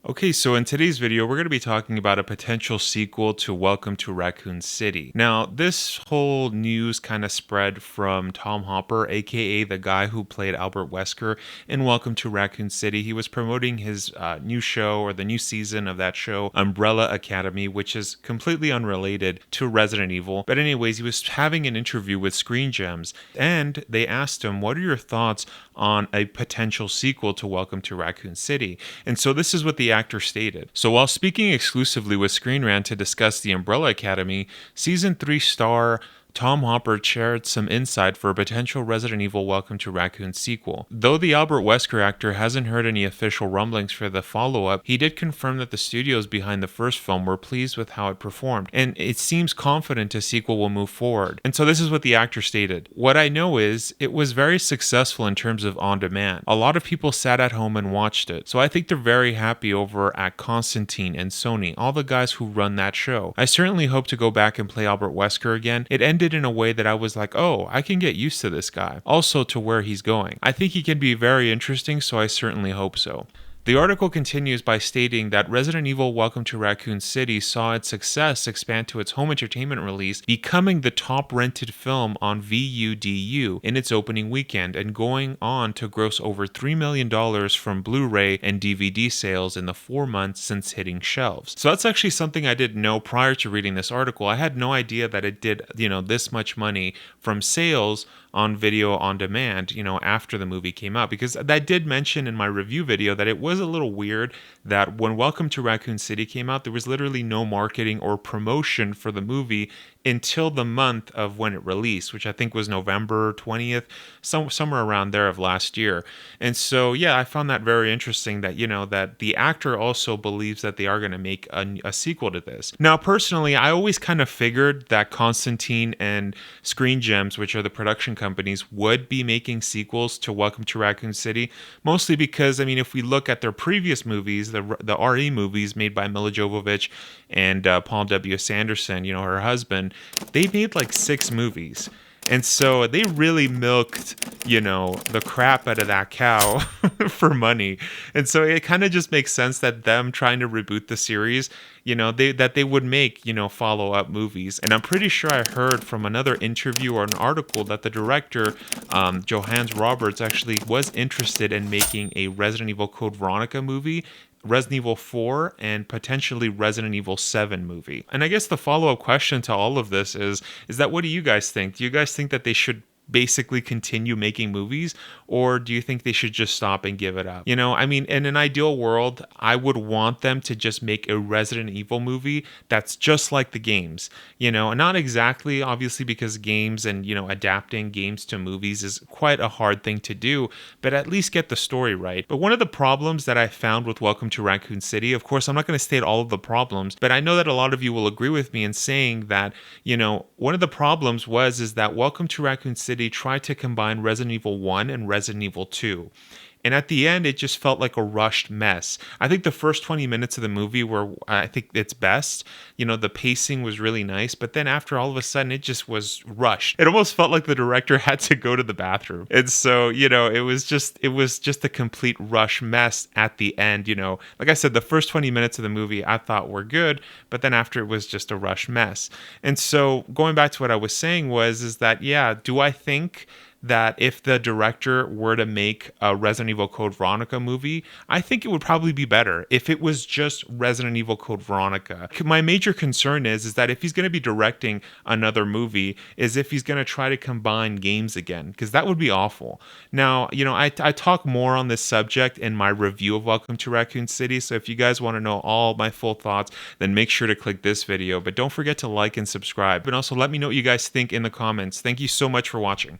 Okay, so in today's video, we're going to be talking about a potential sequel to Welcome to Raccoon City. Now, this whole news kind of spread from Tom Hopper, aka the guy who played Albert Wesker in Welcome to Raccoon City. He was promoting his new show, or the new season of that show, Umbrella Academy, which is completely unrelated to Resident Evil. But anyways, he was having an interview with Screen Gems, and they asked him, what are your thoughts on a potential sequel to Welcome to Raccoon City? And so this is what the actor stated. So while speaking exclusively with Screen Rant to discuss the Umbrella Academy, Season 3 star Tom Hopper shared some insight for a potential Resident Evil Welcome to Raccoon sequel. Though the Albert Wesker actor hasn't heard any official rumblings for the follow-up, he did confirm that the studios behind the first film were pleased with how it performed, and it seems confident a sequel will move forward. And so this is what the actor stated. What I know is, it was very successful in terms of on-demand. A lot of people sat at home and watched it, so I think they're very happy over at Constantine and Sony, all the guys who run that show. I certainly hope to go back and play Albert Wesker again. It ended in a way that I was like, oh, I can get used to this guy. Also to where he's going. I think he can be very interesting, so I certainly hope so. The article continues by stating that Resident Evil Welcome to Raccoon City saw its success expand to its home entertainment release, becoming the top rented film on VUDU in its opening weekend and going on to gross over $3 million from Blu-ray and DVD sales in the 4 months since hitting shelves. So that's actually something I didn't know prior to reading this article. I had no idea that it did, this much money from sales on video on demand, after the movie came out, because I did mention in my review video that it was a little weird that when Welcome to Raccoon City came out, there was literally no marketing or promotion for the movie until the month of when it released, which I think was November 20th, somewhere around there of last year. And so, yeah, I found that very interesting that, that the actor also believes that they are going to make a sequel to this. Now, personally, I always kind of figured that Constantine and Screen Gems, which are the production companies, would be making sequels to Welcome to Raccoon City, mostly because, if we look at their previous movies, the RE movies made by Mila Jovovich and Paul W. Sanderson, her husband, they made like 6 movies. And so they really milked, the crap out of that cow for money. And so it kind of just makes sense that them trying to reboot the series, they would make, follow-up movies. And I'm pretty sure I heard from another interview or an article that the director, Johannes Roberts, actually was interested in making a Resident Evil Code Veronica movie, Resident Evil 4, and potentially Resident Evil 7 movie. And I guess the follow-up question to all of this is that what do you guys think? Do you guys think that they should basically continue making movies, or do you think they should just stop and give it up? In an ideal world, I would want them to just make a Resident Evil movie that's just like the games, not exactly, obviously, because games and, adapting games to movies is quite a hard thing to do, but at least get the story right. But one of the problems that I found with Welcome to Raccoon City, of course, I'm not going to state all of the problems, but I know that a lot of you will agree with me in saying that, one of the problems is that Welcome to Raccoon City tried to combine Resident Evil 1 and Resident Evil 2. And at the end, it just felt like a rushed mess. I think the first 20 minutes of the movie were, I think, its best. The pacing was really nice, but then after, all of a sudden, it just was rushed. It almost felt like the director had to go to the bathroom. And so, it was just a complete rush mess at the end. Like I said, the first 20 minutes of the movie I thought were good, but then after, it was just a rush mess. And so going back to what I was saying is that, yeah, do I think that if the director were to make a Resident Evil Code Veronica movie, I think it would probably be better if it was just Resident Evil Code Veronica. My major concern is that if he's going to be directing another movie, is if he's going to try to combine games again, because that would be awful. Now, I talk more on this subject in my review of Welcome to Raccoon City, so if you guys want to know all my full thoughts, then make sure to click this video, but don't forget to like and subscribe, and also let me know what you guys think in the comments. Thank you so much for watching.